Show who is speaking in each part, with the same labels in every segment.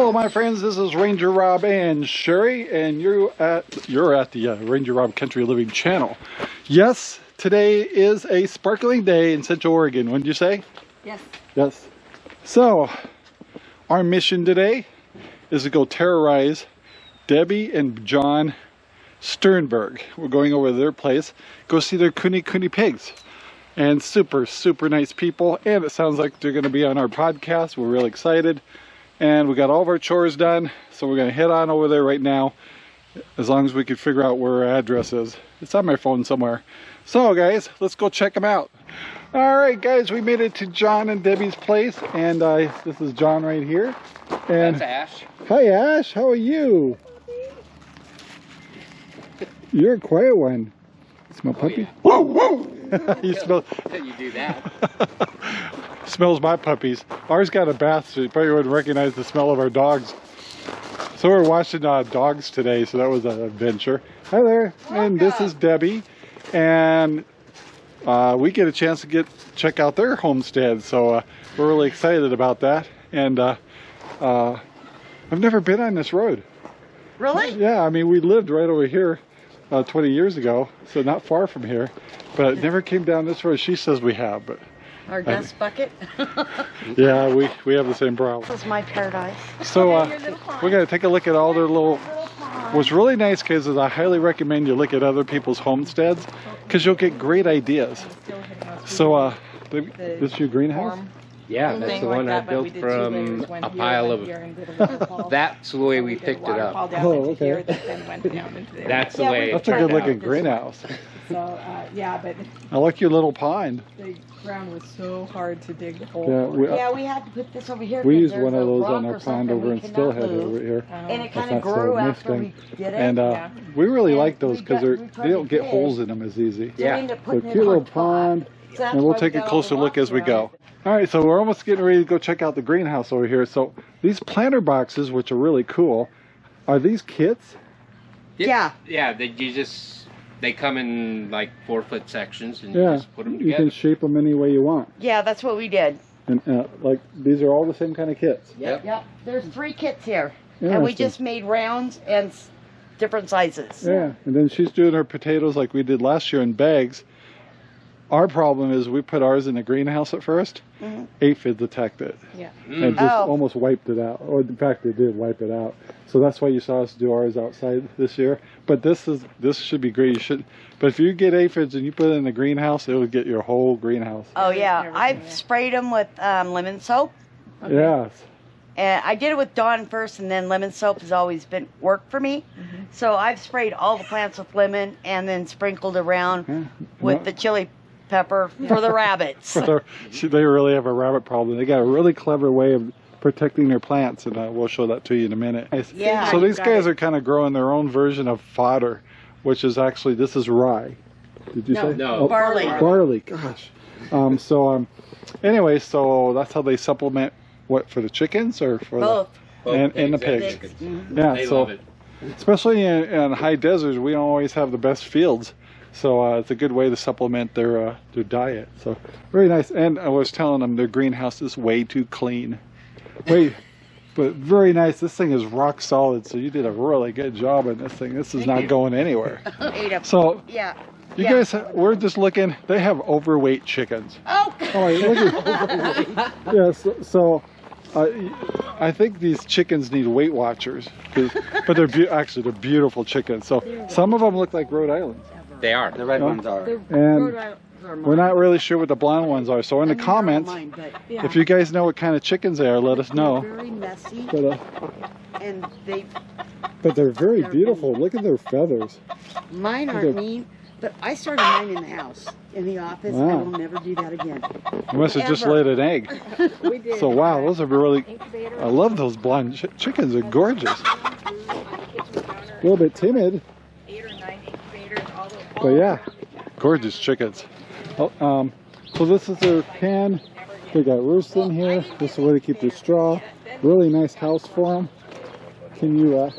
Speaker 1: Hello my friends, this is Ranger Rob and Sherry, and you're at the Ranger Rob Country Living channel. Yes, today is a sparkling day in Central Oregon, wouldn't you say?
Speaker 2: Yes.
Speaker 1: Yes. So, our mission today is to go terrorize Debbie and John Sternberg. We're going over to their place, go see their kuni pigs. And super nice people, and it sounds like they're going to be on our podcast. We're really excited. And we got all of our chores done, so we're going to head on over there right now, as long as we can figure out where our address is. It's on my phone somewhere. So guys, let's go check them out. Alright guys, we made it to John and Debbie's place, and this is John right here. And
Speaker 3: that's Ash.
Speaker 1: Hi Ash, how are you? You're a quiet one. Smell puppy?
Speaker 3: Whoa, whoa!
Speaker 1: You smell.
Speaker 3: You do that.
Speaker 1: Smells my puppies. Ours got a bath, so you probably wouldn't recognize the smell of our dogs. So we're watching dogs today, so that was an adventure. Hi there, and this is Debbie, and we get a chance to check out their homestead, so we're really excited about that. And I've never been on this road.
Speaker 2: Really?
Speaker 1: Yeah, I mean we lived right over here 20 years ago, so not far from here, but it never came down this road. She says we have, but
Speaker 2: our dust bucket.
Speaker 1: yeah, we have the same problem.
Speaker 2: This is my paradise.
Speaker 1: So we're gonna take a look at all their little. What's really nice, because I highly recommend you look at other people's homesteads, because you'll get great ideas. So this is your greenhouse?
Speaker 3: Yeah, that's the one I built from a pile of. That's the way we picked it up.
Speaker 1: Oh, okay.
Speaker 3: That's the way.
Speaker 1: That's a good looking greenhouse.
Speaker 4: So yeah, but
Speaker 1: I like your little pond.
Speaker 4: the ground was so hard to dig the hole.
Speaker 1: Yeah,
Speaker 2: We had to put this over here.
Speaker 1: we
Speaker 2: 'cause
Speaker 1: used
Speaker 2: there's
Speaker 1: one of
Speaker 2: a
Speaker 1: those
Speaker 2: rock
Speaker 1: on
Speaker 2: or
Speaker 1: our pond
Speaker 2: something
Speaker 1: over
Speaker 2: we
Speaker 1: in
Speaker 2: cannot
Speaker 1: Stillhead
Speaker 2: move.
Speaker 1: over here.
Speaker 2: And it kind
Speaker 1: That's
Speaker 2: of
Speaker 1: not
Speaker 2: grew
Speaker 1: so
Speaker 2: after we
Speaker 1: interesting.
Speaker 2: did it.
Speaker 1: And we really
Speaker 2: And
Speaker 1: like those
Speaker 2: we
Speaker 1: because
Speaker 2: tried
Speaker 1: they don't
Speaker 2: to
Speaker 1: get
Speaker 2: dig.
Speaker 1: holes in them as easy.
Speaker 2: So we ended up
Speaker 1: So
Speaker 2: putting it
Speaker 1: cute
Speaker 2: on
Speaker 1: little
Speaker 2: top.
Speaker 1: pond,
Speaker 2: So that's
Speaker 1: and we'll
Speaker 2: why
Speaker 1: take
Speaker 2: we
Speaker 1: a
Speaker 2: got all
Speaker 1: closer
Speaker 2: the
Speaker 1: look as we
Speaker 2: rocks around
Speaker 1: go.
Speaker 2: it.
Speaker 1: All right, so we're almost getting ready to go check out the greenhouse over here. So these planter boxes, which are really cool, are these kits?
Speaker 2: Yeah.
Speaker 3: Yeah, they come in like 4-foot sections, and you
Speaker 1: Yeah,
Speaker 3: just put them
Speaker 1: you
Speaker 3: together.
Speaker 1: can shape them any way you want.
Speaker 2: Yeah, that's what we did.
Speaker 1: And like these are all the same kind of kits.
Speaker 3: Yep.
Speaker 2: Yep. There's 3 kits here. And we
Speaker 1: Interesting.
Speaker 2: just made rounds and different sizes.
Speaker 1: Yeah, and then she's doing her potatoes like we did last year in bags. Our problem is we put ours in the greenhouse at first. Aphids attacked it.
Speaker 4: Yeah.
Speaker 1: And just almost wiped it out. Or in fact, it did wipe it out. So that's why you saw us do ours outside this year. But this should be great. But if you get aphids and you put it in the greenhouse, it will get your whole greenhouse.
Speaker 2: Oh yeah, I've sprayed them with lemon soap.
Speaker 4: Okay.
Speaker 1: Yes.
Speaker 2: And I did it with Dawn first, and then lemon soap has always been worked for me. So I've sprayed all the plants with lemon, and then sprinkled around with the chili pepper for the rabbits.
Speaker 1: They really have a rabbit problem. They got a really clever way of protecting their plants, and we'll show that to you in a minute.
Speaker 2: Yeah.
Speaker 1: So these guys are kind of growing their own version of fodder, which is actually, this is rye. Did you say?
Speaker 3: No.
Speaker 1: Oh,
Speaker 2: Barley.
Speaker 1: Barley, gosh. Anyway, so that's how they supplement, what, for the chickens or for
Speaker 2: Both.
Speaker 1: and the
Speaker 3: Exactly.
Speaker 1: pigs?
Speaker 2: Mm-hmm.
Speaker 1: Yeah,
Speaker 3: They
Speaker 1: so
Speaker 3: love it.
Speaker 1: especially in high deserts, we don't always have the best fields. So it's a good way to supplement their diet. So very nice. And I was telling them their greenhouse is way too clean. But very nice. This thing is rock solid. So you did a really good job on this thing. This is not going anywhere. So
Speaker 2: Yeah.
Speaker 1: you guys, we're just looking. They have overweight chickens.
Speaker 2: Oh.
Speaker 1: Look at, yes. So I think these chickens need Weight Watchers, but they're beautiful chickens. So some of them look like Rhode Islands.
Speaker 3: They are. The red ones are.
Speaker 1: And we're not really sure what the blonde ones are. So in the comments, if you guys know what kind of chickens they are, let us know.
Speaker 2: They're very messy, and
Speaker 1: But they're very beautiful. Look at their feathers.
Speaker 2: mine aren't mean. But I started mine in the house, in the office.
Speaker 1: Wow.
Speaker 2: I will never do that again.
Speaker 1: You must have just
Speaker 2: Ever.
Speaker 1: laid an egg.
Speaker 4: We did.
Speaker 1: So wow, those are really. I love those blonde chickens. They're gorgeous. A little bit timid.
Speaker 4: 8 or 9 incubators, all the
Speaker 1: But yeah, gorgeous chickens. Oh, so this is their pen. They got roosts in here. This is where they keep their straw. Really nice house for them. Can you?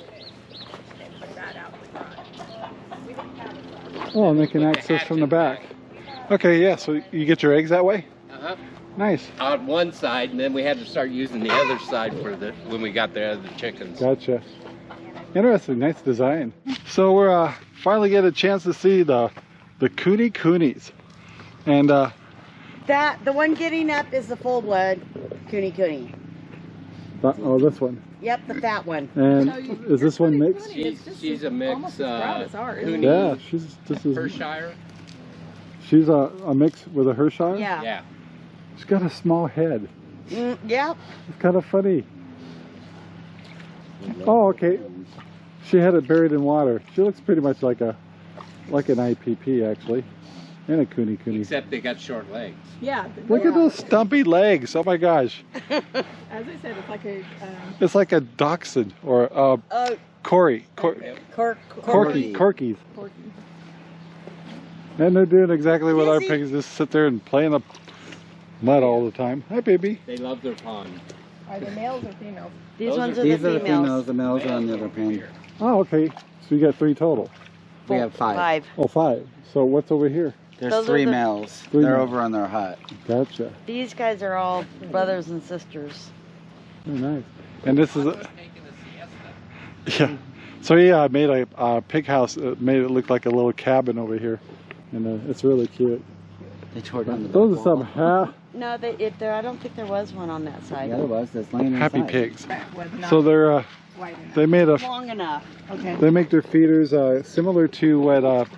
Speaker 1: Oh, and they can access from the back. Okay, yeah. So you get your eggs that way. Nice.
Speaker 3: on one side, and then we had to start using the other side for the when we got the other chickens.
Speaker 1: Gotcha. Interesting. Nice design. So we're finally get a chance to see the coonies, and
Speaker 2: The one getting up is the full blood cooney.
Speaker 1: oh, this one.
Speaker 2: Yep, the fat one.
Speaker 1: And
Speaker 4: So you-
Speaker 1: is this one mixed?
Speaker 3: She's a mix.
Speaker 4: almost as brown as ours.
Speaker 3: Cooney,
Speaker 1: Yeah, she's a mix with a Hershire.
Speaker 2: Yeah.
Speaker 3: Yeah.
Speaker 1: She's got a small head.
Speaker 2: Yep.
Speaker 1: It's kind of funny. Oh, okay. She had it buried in water. She looks pretty much like an IPP actually, and a cooney.
Speaker 3: Except they got short legs.
Speaker 4: Yeah.
Speaker 1: Look at those stumpy legs. Oh my gosh.
Speaker 4: As I said, it's like a.
Speaker 1: It's like a dachshund or a Corkies.
Speaker 4: Porky.
Speaker 1: And they're doing exactly what our
Speaker 2: Dizzy.
Speaker 1: pigs just sit there and play in the mud all the time. Hi, baby.
Speaker 3: They love their pond.
Speaker 4: Are they males or females?
Speaker 2: These
Speaker 3: Those
Speaker 2: ones
Speaker 3: are-
Speaker 2: are the
Speaker 5: These are the
Speaker 2: females.
Speaker 5: females, the males are on the other pen.
Speaker 1: Oh, okay. So you got 3 total.
Speaker 5: We have 5.
Speaker 1: Oh, 5. So what's over here?
Speaker 5: There's
Speaker 2: Those are
Speaker 5: 3
Speaker 2: the-
Speaker 5: males.
Speaker 1: 3
Speaker 5: They're
Speaker 1: males.
Speaker 5: over on their hut.
Speaker 1: Gotcha.
Speaker 2: These guys are all brothers and sisters.
Speaker 1: Oh, nice. And this is yeah. So he made a pig house. Made it look like a little cabin over here, and it's really cute.
Speaker 5: They tore down the
Speaker 1: Those are
Speaker 5: back
Speaker 1: some
Speaker 5: wall.
Speaker 2: No, I don't think there was one on that side.
Speaker 5: Yeah, there was. That's laying
Speaker 1: happy
Speaker 5: inside.
Speaker 1: pigs.
Speaker 4: That was not
Speaker 1: So they're
Speaker 4: white enough.
Speaker 1: they made a
Speaker 2: Long enough. Okay.
Speaker 1: they make their feeders similar to what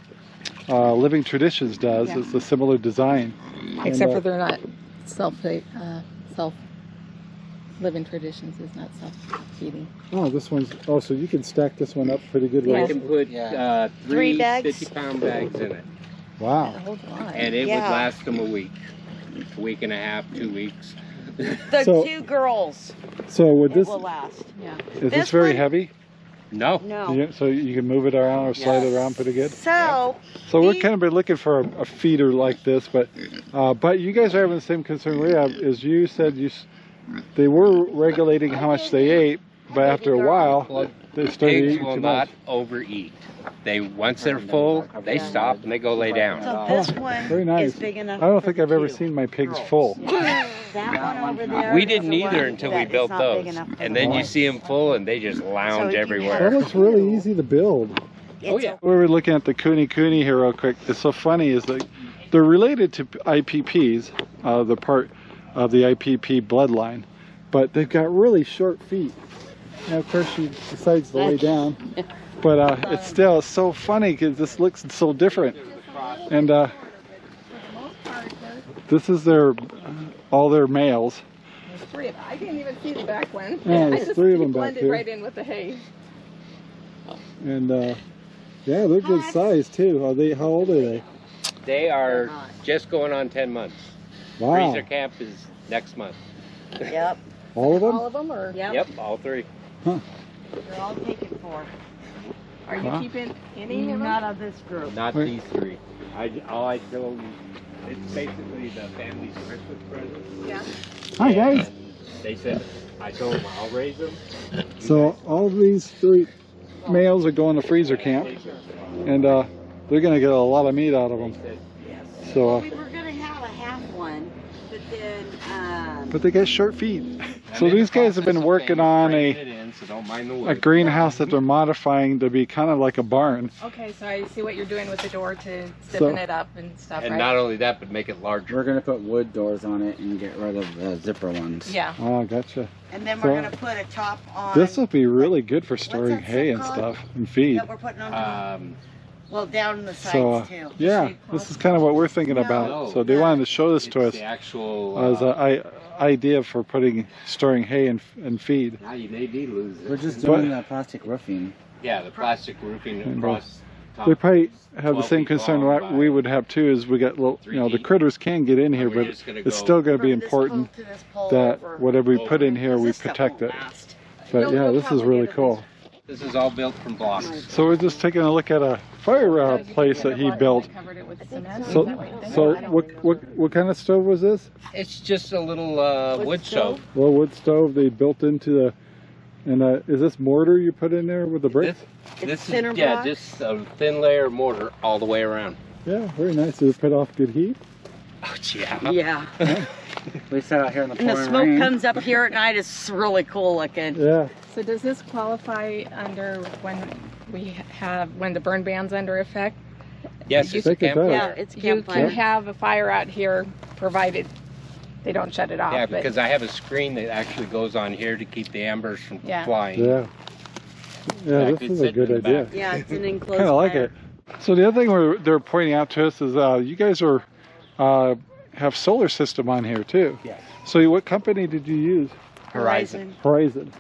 Speaker 1: Living Traditions does.
Speaker 4: Yeah.
Speaker 1: It's a similar design.
Speaker 6: Except
Speaker 1: And,
Speaker 6: for they're not living traditions is not self-feeding.
Speaker 1: oh, this one's so you can stack this one up pretty good.
Speaker 3: We
Speaker 1: Right?
Speaker 3: can put
Speaker 5: Yeah.
Speaker 3: 3
Speaker 2: bags?
Speaker 3: 50-pound bags in it,
Speaker 1: Wow.
Speaker 6: Hold on.
Speaker 3: and it
Speaker 2: Yeah.
Speaker 3: would last them a week and a half, 2 weeks.
Speaker 2: The
Speaker 1: So-
Speaker 2: 2 girls.
Speaker 1: So would
Speaker 2: It
Speaker 1: this
Speaker 2: will last.
Speaker 6: Yeah.
Speaker 1: is this
Speaker 2: this
Speaker 1: very
Speaker 2: one-
Speaker 1: heavy?
Speaker 3: No.
Speaker 2: No.
Speaker 1: So you can move it around or slide it around pretty good.
Speaker 2: So,
Speaker 1: So we're
Speaker 2: these-
Speaker 1: kind of been looking for a feeder like this, but you guys are having the same concern we have. Is you said they were regulating how much they ate, but after a while
Speaker 3: Well,
Speaker 1: they started
Speaker 3: pigs
Speaker 1: eating
Speaker 3: will
Speaker 1: too
Speaker 3: not
Speaker 1: much.
Speaker 3: overeat. Once they're full, they stop and they go lay down.
Speaker 2: so this one
Speaker 1: Very nice.
Speaker 2: is big enough.
Speaker 1: I don't
Speaker 2: for
Speaker 1: think
Speaker 2: the
Speaker 1: I've ever
Speaker 2: 2.
Speaker 1: seen my pigs full.
Speaker 2: That one over there.
Speaker 3: We
Speaker 2: is
Speaker 3: didn't
Speaker 2: the
Speaker 3: either
Speaker 2: one
Speaker 3: until we
Speaker 2: that is
Speaker 3: built
Speaker 2: not big
Speaker 3: those,
Speaker 2: enough for
Speaker 3: and
Speaker 2: the
Speaker 3: then you
Speaker 2: horse.
Speaker 3: see them full and they just lounge
Speaker 2: So you
Speaker 3: everywhere.
Speaker 1: That looks really easy to build.
Speaker 3: Oh,
Speaker 2: It's
Speaker 3: yeah.
Speaker 1: We were looking at the cooney here real quick. It's so funny is that they're related to IPPs, the part of the IPP bloodline, but they've got really short feet. And of course she decides to lay down, but it's still so funny because this looks so different. And this is all their males.
Speaker 4: There's 3 of them. I didn't even see the back one.
Speaker 1: Yeah,
Speaker 4: I
Speaker 1: there's
Speaker 4: just
Speaker 1: 3 of them back
Speaker 4: blended
Speaker 1: here.
Speaker 4: right in with the hay.
Speaker 1: And yeah, they're good size too. How old are they?
Speaker 3: They are just going on 10 months.
Speaker 1: Wow.
Speaker 3: Freezer camp is next month.
Speaker 2: Yep.
Speaker 1: All of them?
Speaker 4: All of them, or
Speaker 3: Yep, all 3.
Speaker 2: They're all taken for.
Speaker 4: are you
Speaker 1: Wow.
Speaker 4: keeping any of them?
Speaker 2: Not of this group.
Speaker 3: Not
Speaker 1: Right.
Speaker 3: these 3. All I told them, it's basically the family's Christmas present.
Speaker 4: Yeah.
Speaker 1: Hi guys.
Speaker 3: They said, I told them I'll raise them.
Speaker 1: So all these 3 males are going to freezer camp, and they're going to get a lot of meat out of them. So,
Speaker 2: We were gonna have a half one, but then
Speaker 1: but they got short feet. So these guys have been working on a greenhouse that they're modifying to be kind of like a barn.
Speaker 4: Okay, so I see what you're doing with the door to stiffen it up and stuff,
Speaker 3: And
Speaker 4: right?
Speaker 3: not only that, but make it larger.
Speaker 5: We're going to put wood doors on it and get rid of the zipper ones.
Speaker 4: Yeah.
Speaker 1: Oh, gotcha.
Speaker 2: and then we're
Speaker 1: So-
Speaker 2: gonna put a top on.
Speaker 1: This will be really good for storing
Speaker 2: that
Speaker 1: hay and
Speaker 2: called?
Speaker 1: stuff and feed.
Speaker 2: that we're putting on. Well, down the sides
Speaker 1: So
Speaker 2: too.
Speaker 1: yeah, this is kind of what we're thinking
Speaker 2: No.
Speaker 1: about. So they wanted to show this to us
Speaker 3: It's the actual.
Speaker 1: as an idea for storing hay and feed.
Speaker 3: Now you may be losing.
Speaker 5: We're just
Speaker 1: But-
Speaker 5: doing the plastic roofing.
Speaker 3: Yeah, the plastic roofing across.
Speaker 1: They probably have the
Speaker 3: 12
Speaker 1: same
Speaker 3: feet
Speaker 1: concern
Speaker 3: long
Speaker 1: what
Speaker 3: by
Speaker 1: we would have too. Is we got little,
Speaker 3: 3
Speaker 1: you know, the
Speaker 3: feet.
Speaker 1: critters can get in here,
Speaker 3: We're
Speaker 1: but
Speaker 3: just gonna
Speaker 1: it's
Speaker 3: go
Speaker 1: still going to be
Speaker 2: From this pole
Speaker 1: important
Speaker 2: to this pole
Speaker 1: that
Speaker 2: over.
Speaker 1: whatever we put in here, we
Speaker 2: This stuff
Speaker 1: protect
Speaker 2: won't
Speaker 1: it.
Speaker 2: last.
Speaker 1: But
Speaker 4: You'll-
Speaker 1: yeah,
Speaker 4: you'll
Speaker 1: this is
Speaker 4: probably
Speaker 1: really
Speaker 4: get a
Speaker 1: cool.
Speaker 3: This is all built from blocks.
Speaker 1: So we're just taking a look at a fire place that he built.
Speaker 4: Covered it with cement.
Speaker 1: So, what kind of stove was this?
Speaker 3: It's just a little wood stove.
Speaker 1: Well, wood stove they built into the. And is this mortar you put in there with the bricks?
Speaker 3: This
Speaker 2: thinner
Speaker 3: is yeah,
Speaker 2: block?
Speaker 3: just a thin layer of mortar all the way around.
Speaker 1: Yeah, very nice. Did it put off good heat?
Speaker 3: Oh yeah.
Speaker 2: Yeah.
Speaker 5: We sat out here in the
Speaker 2: And the
Speaker 5: pouring
Speaker 2: smoke
Speaker 5: rain.
Speaker 2: comes up here at night. It's really cool looking.
Speaker 1: Yeah.
Speaker 4: So does this qualify under when the burn ban's under effect?
Speaker 3: Yes, it's a
Speaker 1: think it does.
Speaker 2: Yeah,
Speaker 3: campfire.
Speaker 2: it's
Speaker 4: You
Speaker 2: campfire.
Speaker 4: can have a fire out here provided they don't shut it off.
Speaker 3: Yeah,
Speaker 4: but-
Speaker 3: because I have a screen that actually goes on here to keep the embers from
Speaker 4: Yeah.
Speaker 3: flying.
Speaker 1: Yeah. Yeah,
Speaker 3: I
Speaker 1: this
Speaker 3: could
Speaker 1: is a
Speaker 3: sit
Speaker 1: good
Speaker 3: in the
Speaker 1: idea.
Speaker 3: back.
Speaker 2: Yeah, it's an enclosed
Speaker 1: Kind of like
Speaker 2: fire.
Speaker 1: it. So the other thing they're pointing out to us is you guys are have solar system on here too.
Speaker 3: Yes.
Speaker 1: So what company did you use?
Speaker 3: Horizon.
Speaker 1: Horizon.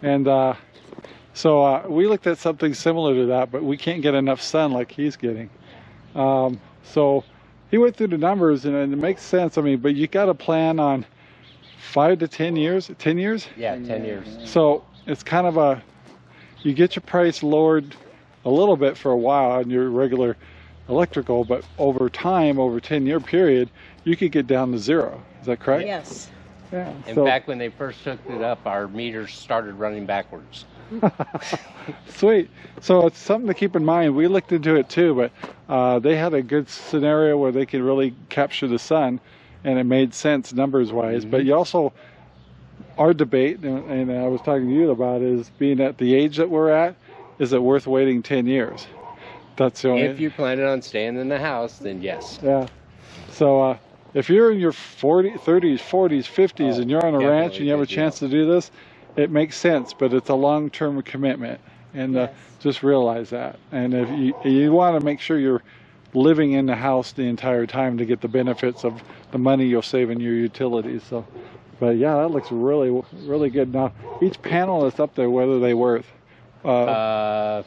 Speaker 1: And so we looked at something similar to that, but we can't get enough sun like he's getting. So he went through the numbers, and it makes sense. I mean, but you got to plan on 5 to 10 years. 10 years?
Speaker 3: Yeah, 10 years.
Speaker 1: So it's kind of you get your price lowered a little bit for a while on your regular electrical, but over time, over a 10-year period, you could get down to zero. Is that correct?
Speaker 2: Yes.
Speaker 1: Yeah.
Speaker 3: In
Speaker 1: So,
Speaker 3: fact, when they first hooked it up, our meters started running backwards.
Speaker 1: sweet. So it's something to keep in mind. We looked into it too, but they had a good scenario where they could really capture the sun, and it made sense numbers-wise. But you also, our debate, and I was talking to you about, is being at the age that we're at, is it worth waiting 10 years? That's the only.
Speaker 3: If you're planning on staying in the house, then yes.
Speaker 1: Yeah. So if you're in your 30s, 40s, 50s, and you're on a ranch and you have a
Speaker 3: definitely
Speaker 1: chance to do this, it makes sense, but it's a long-term commitment. And just realize that. And if you want to make sure you're living in the house the entire time to get the benefits of the money you'll save in your utilities. So, but yeah, that looks really, really good. Now, each panel is up there, what are they worth? Not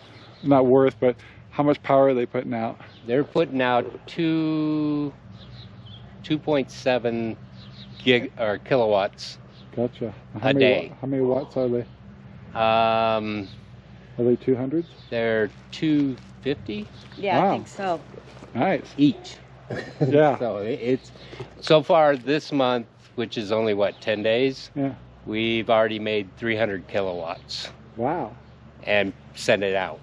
Speaker 1: worth, but how much power are they putting out?
Speaker 3: They're putting out 2.7 kilowatts.
Speaker 1: Gotcha.
Speaker 3: A day.
Speaker 1: How many watts are they? Are they 200s?
Speaker 3: They're 250
Speaker 2: Yeah,
Speaker 1: Wow.
Speaker 2: I think so.
Speaker 1: Nice.
Speaker 3: each.
Speaker 1: Yeah.
Speaker 3: So it's so far this month, which is only what 10 days.
Speaker 1: Yeah.
Speaker 3: We've already made 300 kilowatts
Speaker 1: Wow.
Speaker 3: and sent it out.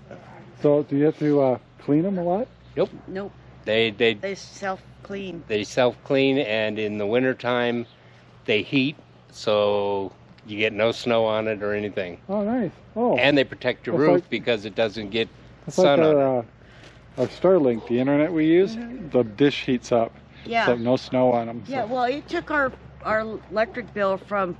Speaker 1: So do you have to clean them a lot?
Speaker 2: Nope.
Speaker 3: They
Speaker 2: They self-clean.
Speaker 3: self-clean, and in the wintertime they heat, so you get no snow on it or anything.
Speaker 1: Oh, nice. Oh,
Speaker 3: And they protect your
Speaker 1: That's
Speaker 3: roof
Speaker 1: like-
Speaker 3: because it doesn't get
Speaker 1: that's
Speaker 3: sun
Speaker 1: like
Speaker 3: on it.
Speaker 1: our Starlink, the internet we use. The dish heats up.
Speaker 2: Yeah.
Speaker 1: So no snow on them.
Speaker 2: Yeah, well, it took our electric bill from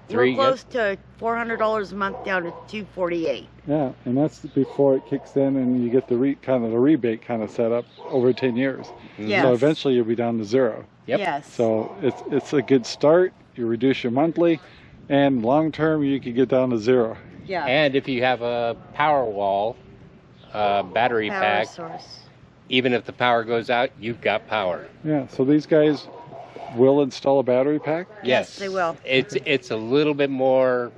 Speaker 3: Three-
Speaker 2: real close to $400 a month down to $248.
Speaker 1: Yeah, and that's before it kicks in and you get the rebate kind of set up over 10 years.
Speaker 2: Yes.
Speaker 1: So eventually you'll be down to zero.
Speaker 3: Yep.
Speaker 2: Yes.
Speaker 1: So it's a good start. You reduce your monthly, and long term you can get down to zero.
Speaker 2: yeah.
Speaker 3: And if you have a power wall, battery
Speaker 2: Power
Speaker 3: pack,
Speaker 2: source.
Speaker 3: even if the power goes out, you've got power.
Speaker 1: Yeah. So these guys will install a battery pack.
Speaker 2: Yes, they will.
Speaker 3: It's a little bit more.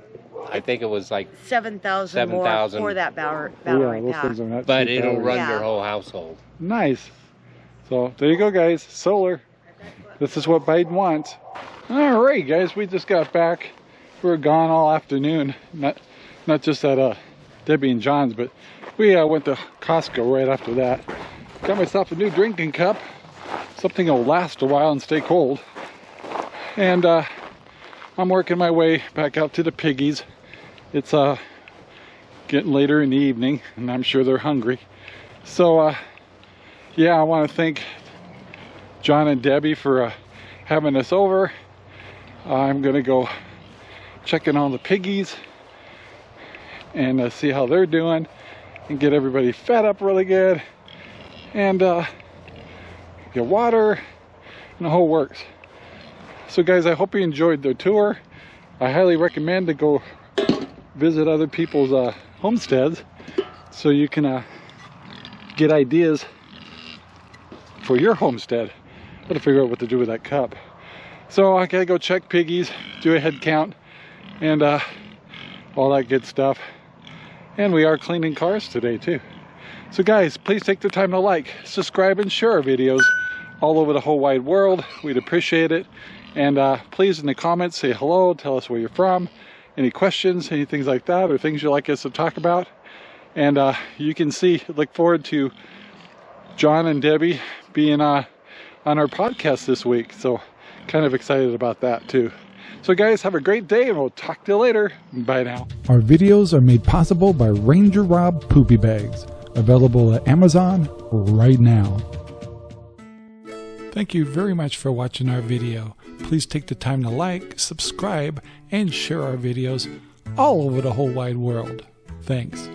Speaker 3: I think it was like,
Speaker 2: 7,000 more
Speaker 3: 7,000.
Speaker 2: for that
Speaker 1: Yeah,
Speaker 2: battery
Speaker 1: those
Speaker 2: pack.
Speaker 1: things are not
Speaker 3: but
Speaker 1: cheap
Speaker 3: it'll
Speaker 1: batteries.
Speaker 3: run
Speaker 2: Yeah.
Speaker 3: your whole household.
Speaker 1: Nice. So there you go, guys. Solar. This is what Biden wants. All right, guys. We just got back. We were gone all afternoon. Not just at Debbie and John's, but we went to Costco right after that. Got myself a new drinking cup. Something that'll last a while and stay cold. And I'm working my way back out to the piggies. It's getting later in the evening, and I'm sure they're hungry. So yeah, I want to thank John and Debbie for having us over. I'm gonna go check in on the piggies and see how they're doing and get everybody fed up really good and get water and the whole works. So guys, I hope you enjoyed the tour. I highly recommend to go visit other people's homesteads so you can get ideas for your homestead. Gotta figure out what to do with that cup. So I gotta go check piggies, do a head count, and all that good stuff. And we are cleaning cars today too. So guys, please take the time to like, subscribe, and share our videos all over the whole wide world. We'd appreciate it. And please in the comments say hello, tell us where you're from, any questions, any things like that, or things you'd like us to talk about. And you can look forward to John and Debbie being on our podcast this week. So kind of excited about that too. So guys, have a great day and we'll talk to you later. Bye now.
Speaker 7: Our videos are made possible by Ranger Rob Poopy Bags, available at Amazon right now. Thank you very much for watching our video. Please take the time to like, subscribe, and share our videos all over the whole wide world. Thanks.